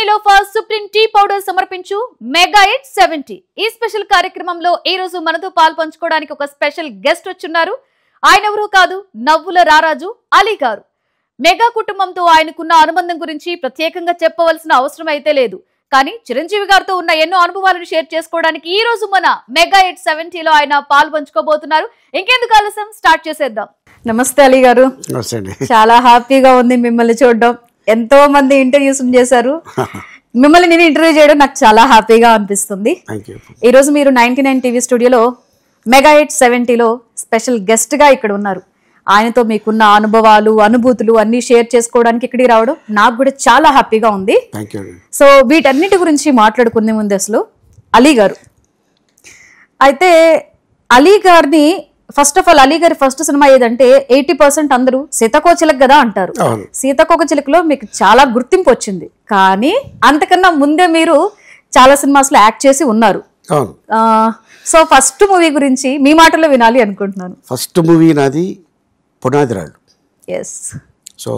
కంపెనీలో first supreme tea powder సమర్పించు mega it 70 ఈ స్పెషల్ కార్యక్రమంలో ఈ రోజు మనతో పాల్పంచుకోవడానికి ఒక స్పెషల్ గెస్ట్ వచ్చున్నారు. ఆయన ఎవరో కాదు, నవ్వుల రారాజు అలీ గారు. మెగా కుటుంబంతో ఆయనకున్న అనుబంధం గురించి ప్రత్యేకంగా చెప్పవలసిన అవసరం అయితే లేదు. కానీ చిరంజీవి గారితో ఉన్న ఎన్నో అనుభవాలను షేర్ చేసుకోవడానికి ఈ రోజు మన మెగా ఇట్ 70 లో ఆయన పాల్పంచుకోబోతున్నారు. ఇంకెందుకు ఆలస్యం, స్టార్ట్ చేసేద్దాం. నమస్తే అలీ గారు. చాలా హ్యాపీగా ఉంది మిమ్మల్ని చూడడం. ఎంతో మంది ఇంటర్వ్యూస్ చేశారు, మిమ్మల్ని నేను ఇంటర్వ్యూ చేయడం నాకు చాలా హ్యాపీగా అనిపిస్తుంది. ఈ రోజు మీరు 99 టీవీ స్టూడియోలో మెగా ఇట్ 70లో స్పెషల్ గెస్ట్ గా ఇక్కడ ఉన్నారు. ఆయనతో మీకున్న అనుభవాలు, అనుభూతులు అన్ని షేర్ చేసుకోవడానికి ఇక్కడికి రావడం నాకు కూడా చాలా హ్యాపీగా ఉంది. సో వీటన్నిటి గురించి మాట్లాడుకునే ముందు అసలు అలీ గారు అయితే అలీ గారిని ఫస్ట్ ఆఫ్ ఆల్, అలీ గారి ఫస్ట్ సినిమా ఏదంటే 80% అందరూ సీతాకోకచిలక కదా అంటారు. సీతాకోకచిలకలో మీకు చాలా గుర్తింపు వచ్చింది, కానీ అంతకన్నా ముందే మీరు చాలా సినిమాస్ లో యాక్ట్ చేసి ఉన్నారు. సో ఫస్ట్ మూవీ గురించి మీ మాటల్లో వినాలి అనుకుంటున్నాను. ఫస్ట్ మూవీ నాది పునాది రాళ్ళు. ఎస్. సో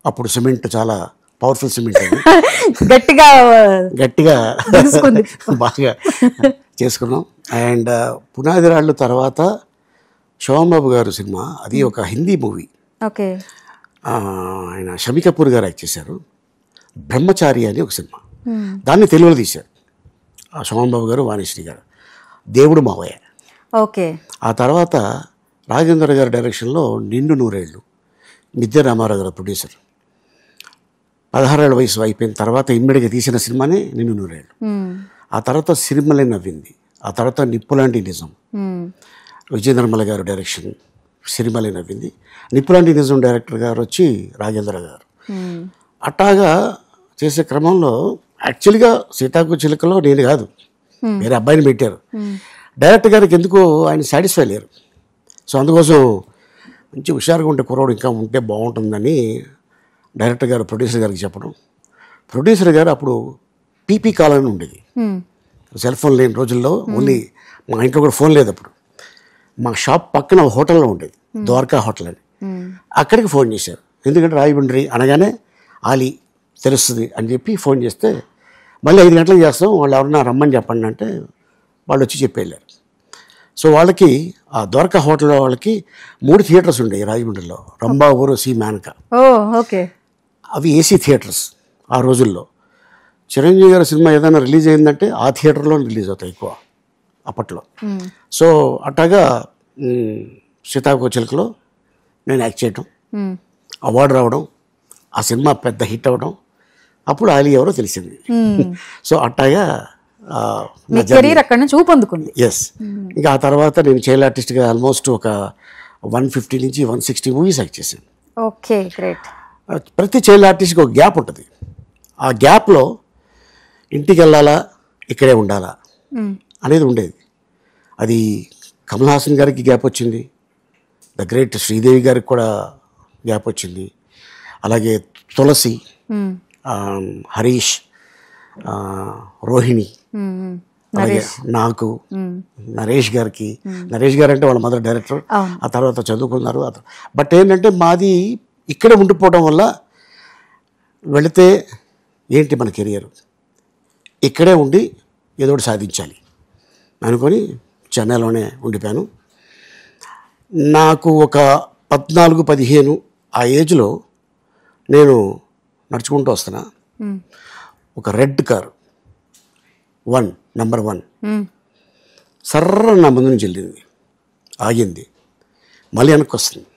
అప్పుడు సిమెంట్ చాలా పవర్ఫుల్ సిమెంట్ గట్టిగా బాగా చేసుకున్నాం. అండ్ పునాది రాళ్ళు తర్వాత శోభన్ బాబు గారు సినిమా, అది ఒక హిందీ మూవీ. ఓకే. ఆయన షమీ కపూర్ గారు యాక్ట్ చేశారు. బ్రహ్మచారి అని ఒక సినిమా, దాన్ని తెలుగులో తీశారు శోభన్ బాబు గారు, వాణిశ్రీ గారు. దేవుడు మావయ్య. ఓకే. ఆ తర్వాత రాజేంద్ర గారి డైరెక్షన్లో నిండు నూరేళ్ళు, మిద్దె రామారావు గారు ప్రొడ్యూసర్. 16 ఏళ్ల వయసు అయిపోయిన తర్వాత ఇమ్మడిగా తీసిన సినిమానే నిండు నూరేళ్ళు. ఆ తర్వాత సిరిమలే నవ్వింది. ఆ తర్వాత నిప్పులాంటి నిజం, విజయేంద్రమల గారు డైరెక్షన్, సిరిమలే నవ్వింది. నిప్పులాంటి నిజం డైరెక్టర్ గారు వచ్చి రాజేంద్ర గారు. అట్టాగా చేసే క్రమంలో యాక్చువల్గా సీతాకోకచిలకలో నేను కాదు, వేరే అబ్బాయిని పెట్టారు. డైరెక్టర్ గారికి ఎందుకో ఆయన సాటిస్ఫై లేరు. సో అందుకోసం మంచి హుషారుగా ఉంటే కుర్రోడు ఇంకా ఉంటే బాగుంటుందని డైరెక్టర్ గారు ప్రొడ్యూసర్ గారికి చెప్పడం. ప్రొడ్యూసర్ గారు అప్పుడు పీపీ కాల్ అని ఉండేది, సెల్ ఫోన్ లేని రోజుల్లో. ఓన్లీ మా ఇంట్లో కూడా ఫోన్ లేదు అప్పుడు. మా షాప్ పక్కన హోటల్లో ఉండేది, ద్వారకా హోటల్ అని. అక్కడికి ఫోన్ చేశారు. ఎందుకంటే రాయబండ్రి అనగానే ఆలీ తెలుస్తుంది అని చెప్పి ఫోన్ చేస్తే, మళ్ళీ 5 గంటలకు చేస్తాం, వాళ్ళు ఎవరన్నా రమ్మని చెప్పండి అంటే వాళ్ళు వచ్చి చెప్పి వెళ్ళారు. సో వాళ్ళకి ఆ ద్వారకా హోటల్ వాళ్ళకి 3 థియేటర్స్ ఉండేవి రాజమండ్రిలో, రంభా, ఊర్వశి, మేనక. ఓకే. అవి ఏసీ థియేటర్స్ ఆ రోజుల్లో. చిరంజీవి గారి సినిమా ఏదైనా రిలీజ్ అయిందంటే ఆ థియేటర్లో రిలీజ్ అవుతాయి ఎక్కువ అప్పట్లో. సో అట్టాగా సీతాకోకచిలకలో నేను యాక్ట్ చేయడం, అవార్డు రావడం, ఆ సినిమా పెద్ద హిట్ అవ్వడం, అప్పుడు ఆలీ ఎవరో తెలిసింది. సో అట్టాగా కెరీర్ అక్కడ నుంచి ఊపందుకుంది. ఎస్. ఇంకా ఆ తర్వాత నేను చైల్డ్ ఆర్టిస్ట్గా ఆల్మోస్ట్ ఒక 150 నుంచి 160 మూవీస్ యాక్ట్ చేశాను. Okay, great. ప్రతి చైల్డ్ ఆర్టిస్ట్కి ఒక గ్యాప్ ఉంటుంది. ఆ గ్యాప్లో ఇంటికి వెళ్ళాలా, ఇక్కడే ఉండాలా అనేది ఉండేది. అది కమల్ హాసన్ గారికి గ్యాప్ వచ్చింది, ద గ్రేట్ శ్రీదేవి గారికి కూడా గ్యాప్ వచ్చింది, అలాగే తులసి, హరీష్, రోహిణి, అలాగే నాకు, నరేష్ గారికి. నరేష్ గారు అంటే వాళ్ళ మదర్ డైరెక్టర్, ఆ తర్వాత చదువుకున్నారు. బట్ ఏంటంటే మాది ఇక్కడే ఉండిపోవడం వల్ల, వెళితే ఏంటి మన కెరియర్, ఇక్కడే ఉండి ఏదో ఒకటి సాధించాలి అనుకొని చెన్నైలోనే ఉండిపోయాను. నాకు ఒక 14-15 ఆ ఏజ్లో నేను నడుచుకుంటూ వస్తున్నా. ఒక రెడ్ కారు, నెంబర్ 1 సర్ర నా ముందు నుంచి వెళ్ళింది, ఆగింది, మళ్ళీ వెనక్కి వస్తుంది,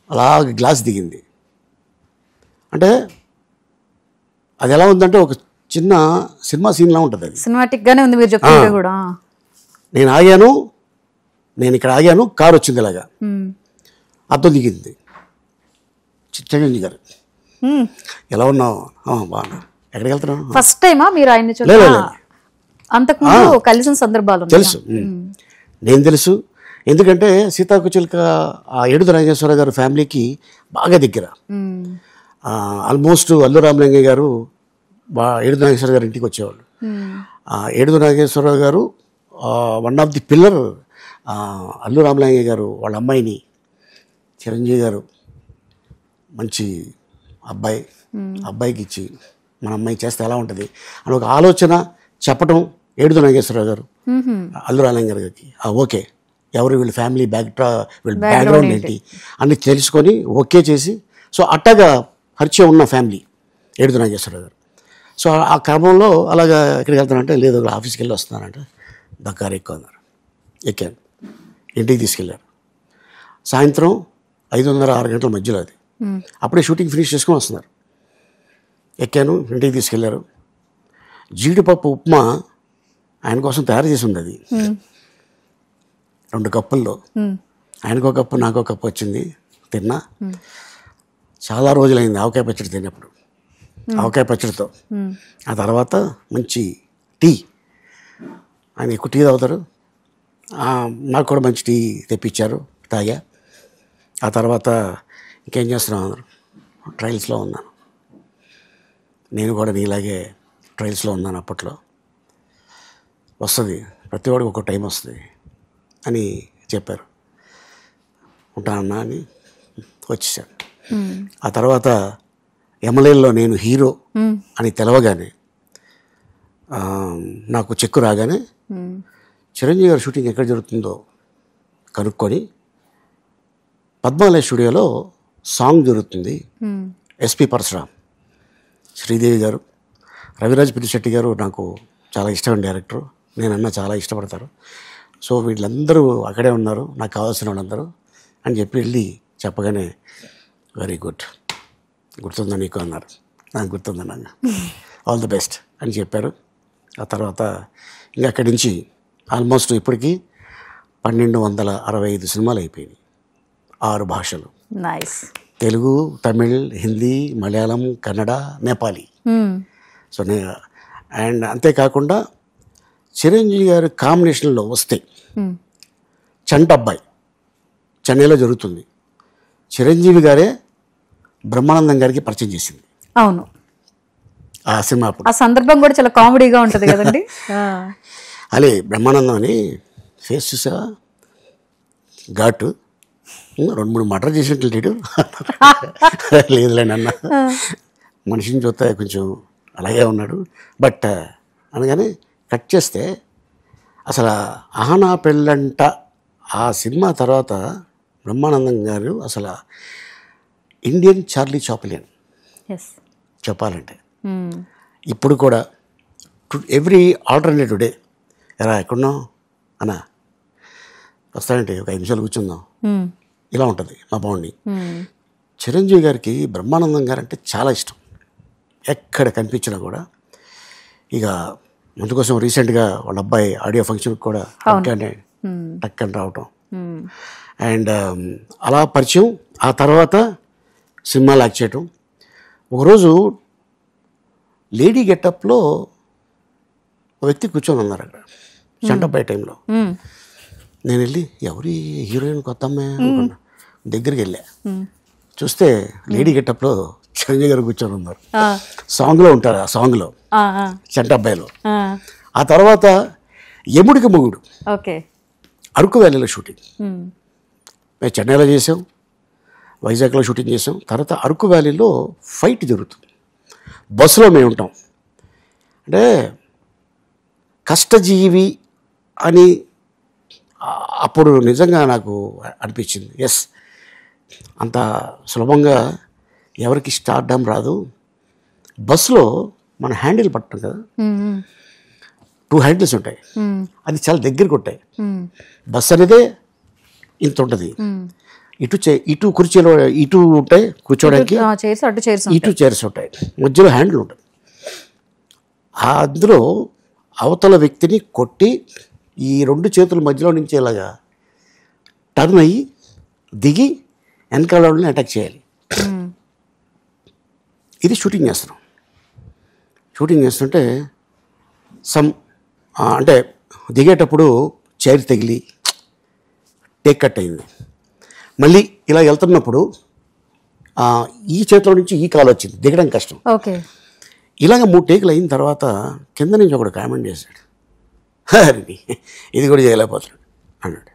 అలాగే గ్లాస్ దిగింది. అంటే అది ఎలా ఉందంటే ఒక చిన్న సినిమా సీన్లా ఉంటుంది. అది సినిమాటిక్గానే ఉంది మీరు చెప్తుంటే కూడా. నేను ఆగాను, నేను ఇక్కడ ఆగాను, కారు వచ్చింది ఇలాగా, అద్దం దిగింది. చిరంజీవి గారు, ఎలా ఉన్నావు? బాగా. ఎక్కడికి వెళ్తున్నావు? ఫస్ట్ టైమా మీరు ఆయన అంతకుముందు కలిసిన సందర్భాలు తెలుసు, నేను తెలుసు. ఎందుకంటే సీతాకోకచిలక ఆ ఏడుద నాగేశ్వరరావు గారు ఫ్యామిలీకి బాగా దగ్గర. ఆల్మోస్ట్ అల్లు రామలింగయ్య గారు ఏడుద నాగేశ్వరరావు గారి ఇంటికి వచ్చేవాళ్ళు. ఏడుద నాగేశ్వరరావు గారు one of the pillar. Allu Ramalingaiah గారు వాళ్ళ అమ్మాయిని చిరంజీవి గారు మంచి అబ్బాయికి ఇచ్చి మన అమ్మాయి చేస్తే ఎలా ఉంటుంది అని ఒక ఆలోచన చెప్పడం ఏడుదు నాగేశ్వరరావు గారు, అల్లు రామలింగ గారికి ఓకే ఎవరు వీళ్ళ ఫ్యామిలీ వీళ్ళ బ్యాక్గ్రౌండ్ ఏంటి అన్ని తెలుసుకొని ఓకే చేసి, సో అట్టగా పరిచయం ఉన్న ఫ్యామిలీ ఏడుదు నాగేశ్వరరావు గారు. సో ఆ క్రమంలో అలాగా ఎక్కడికి వెళ్తానంటే లేదు ఆఫీస్కి వెళ్ళి వస్తున్నానంటే దక్కారు ఎక్కువ అన్నారు. ఎక్కాను, ఇంటికి తీసుకెళ్ళారు. సాయంత్రం 5:30-6 గంటల మధ్యలో అది, అప్పుడే షూటింగ్ ఫినిష్ చేసుకొని వస్తున్నారు. ఎక్కాను, ఇంటికి తీసుకెళ్లారు. జీడిపప్పు ఉప్మా ఆయన కోసం తయారు చేసి ఉంది. అది 2 కప్పుల్లో, ఆయనకో కప్పు నాకో కప్పు వచ్చింది. తిన్నా. చాలా రోజులైంది ఆవకాయ పచ్చడి తిన్నప్పుడు, ఆవకాయ పచ్చడితో. ఆ తర్వాత మంచి టీ, ఆయన ఎక్కువ టీ తాగుతారు, నాకు కూడా మంచి టీ తెప్పించారు, తాగా. ఆ తర్వాత ఇంకేం చేస్తున్నాం అన్నారు. ట్రయల్స్లో ఉన్నాను, నేను కూడా నీలాగే ట్రయల్స్లో ఉన్నాను. అప్పట్లో వస్తుంది, ప్రతివాడికి ఒక టైం వస్తుంది అని చెప్పారు. ఉంటానన్నా అని వచ్చేసాను. ఆ తర్వాత ఎమ్మెల్యేలో నేను హీరో అని తెలవగానే, నాకు చెక్కు రాగానే చిరంజీవి గారి షూటింగ్ ఎక్కడ జరుగుతుందో కనుక్కొని పద్మాలయ స్టూడియోలో సాంగ్ జరుగుతుంది. ఎస్పి పరశురామ్, శ్రీదేవి గారు, రవిరాజ్ పినిశెట్టి గారు నాకు చాలా ఇష్టమైన డైరెక్టరు, నేనన్నా చాలా ఇష్టపడతారు. సో వీళ్ళందరూ అక్కడే ఉన్నారు, నాకు కావాల్సిన వాళ్ళందరూ అని చెప్పి వెళ్ళి చెప్పగానే వెరీ గుడ్, గుర్తుందా నీకు అన్నారు. నాకు గుర్తుందన్నాను. ఆల్ ది బెస్ట్ అని చెప్పారు. ఆ తర్వాత ఇంకా అక్కడి నుంచి ఆల్మోస్ట్ ఇప్పటికీ 1265 సినిమాలు అయిపోయినాయి, 6 భాషలు. Nice. Telugu, Tamil, Hindi, Malayalam, Kannada, Nepali. So and అంతేకాకుండా చిరంజీవి గారి కాంబినేషన్లో వస్తే చంటబ్బాయి చెన్నైలో జరుగుతుంది. చిరంజీవి గారే బ్రహ్మానందం గారికి పరిచయం చేసింది. అవును, ఆ సినిమా అప్పుడు. ఆ సందర్భం కూడా చాలా కామెడీగా ఉంటుంది కదండి. అలే బ్రహ్మానందం అని ఫేస్ చూసా, ఘాటు, 2-3 మర్డర్ చేసినట్లు లేడు. లేదులేండి అన్న, మనిషిని చూస్తే కొంచెం అలాగే ఉన్నాడు. బట్ అనగానే కట్ చేస్తే అసలు ఆహనా పెళ్ళంట ఆ సినిమా తర్వాత బ్రహ్మానందం గారు అసలు ఇండియన్ చార్లీ చాప్లిన్ చెప్పాలంటే. ఇప్పుడు కూడా ఎవ్రీ ఆల్టర్నేటివ్ డే ఎరా ఎక్కడున్నావు అన్నా వస్తానంటే ఒక 5 నిమిషాలు కూర్చుందాం, ఇలా ఉంటుంది మా బాగుండి. చిరంజీవి గారికి బ్రహ్మానందం గారు అంటే చాలా ఇష్టం. ఎక్కడ కనిపించినా కూడా ఇక అందుకోసం రీసెంట్గా వాళ్ళ అబ్బాయి ఆడియో ఫంక్షన్కి కూడా టక్కని రావటం అండ్ అలా పరిచయం. ఆ తర్వాత సినిమాలు యాక్ట్ చేయటం. ఒకరోజు లేడీ గెటప్లో ఒక వ్యక్తి కూర్చొని ఉన్నారు అక్కడ చంటబ్బాయి టైంలో. నేను వెళ్ళి ఎవరి హీరోయిన్ కొత్త అమ్మాయి అనుకున్నా, దగ్గరికి వెళ్ళా. చూస్తే లేడీ గెటప్లో చిరంజీవి గారు కూర్చొని ఉన్నారు. సాంగ్లో ఉంటారు, ఆ సాంగ్లో చంటబ్బాయిలో. ఆ తర్వాత యముడికి మొగుడు అరకు వ్యాలీలో షూటింగ్. మేము చెన్నైలో చేసాం, వైజాగ్లో షూటింగ్ చేసాం. తర్వాత అరకు వ్యాలీలో ఫైట్ జరుగుతుంది. బస్సులో మేము ఉంటాం. అంటే కష్టజీవి అని అప్పుడు నిజంగా నాకు అనిపించింది. ఎస్, అంత సులభంగా ఎవరికి స్టార్డమ్ రాదు. బస్సులో మన హ్యాండిల్ పట్టం కదా, 2 హ్యాండిల్స్ ఉంటాయి, అది చాలా దగ్గరికి ఉంటాయి. బస్ అనేదే ఇంత ఉంటుంది. ఇటు కుర్చీలో ఇటు ఉంటాయి కూర్చోడానికి, ఇటు చైర్స్ ఉంటాయి, మధ్యలో హ్యాండిల్ ఉంటుంది. అందులో అవతల వ్యక్తిని కొట్టి ఈ 2 చేతుల మధ్యలో నుంచి ఇలాగా టర్న్ అయ్యి దిగి వెనకాల వాళ్ళని అటాక్ చేయాలి. ఇది షూటింగ్ చేస్తున్నాం. షూటింగ్ చేస్తుంటే అంటే దిగేటప్పుడు చైర్ తగిలి టేక్ కట్ అయింది. మళ్ళీ ఇలా వెళ్తున్నప్పుడు ఈ చేతిలో నుంచి ఈ కాలు వచ్చింది, దిగడం కష్టం. ఇలాగ 3 టేకులు అయిన తర్వాత కింద నుంచి ఒకడు కామెంట్ చేశాడు, హరి ఇది కూడా చేయలేకపోతున్నాడు అన్నాడు.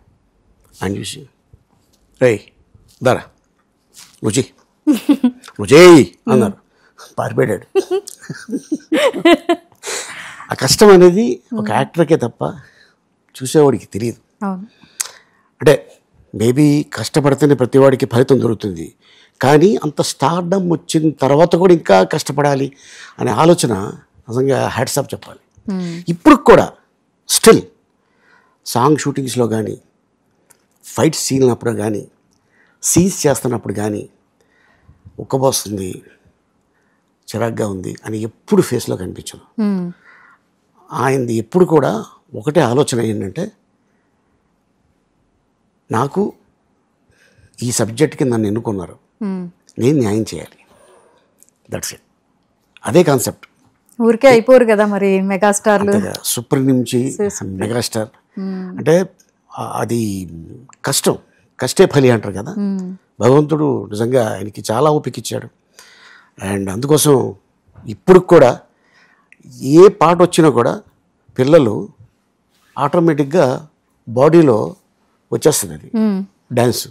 అని చూసి రే దారా నువ్వు చేయి అన్నారు. పారిపోయాడు. ఆ కష్టం అనేది ఒక యాక్టర్కే తప్ప చూసేవాడికి తెలియదు. అవును. అంటే మేబీ కష్టపడితేనే ప్రతివాడికి ఫలితం దొరుకుతుంది, కానీ అంత స్టార్డమ్ వచ్చిన తర్వాత కూడా ఇంకా కష్టపడాలి అనే ఆలోచన నిజంగా హ్యాట్స్ ఆఫ్ చెప్పాలి. ఇప్పుడు కూడా స్టిల్ సాంగ్ షూటింగ్స్లో కానీ, ఫైట్ సీన్లప్పుడు కానీ, సీన్స్ చేస్తున్నప్పుడు కానీ ఉక్కబోస్తుంది, చిరాగ్గా ఉంది అని ఎప్పుడు ఫేస్లో కనిపించదు. ఆయనది ఎప్పుడు కూడా ఒకటే ఆలోచన ఏంటంటే, నాకు ఈ సబ్జెక్ట్కి నన్ను ఎన్నుకున్నారు, నేను న్యాయం చేయాలి. That's it. అదే కాన్సెప్ట్. ఊరికే అయిపోరు కదా మరి మెగాస్టార్లు. సూపర్ నుంచి మెగాస్టార్ అంటే అది కష్టం, కష్టే ఫలి అంటారు కదా. భగవంతుడు నిజంగా ఆయనకి చాలా ఓపిక ఇచ్చాడు. అండ్ అందుకోసం ఇప్పుడు కూడా ఏ పాట వచ్చినా కూడా పిల్లలు ఆటోమేటిక్గా బాడీలో వచ్చేస్తుంది అది డ్యాన్స్.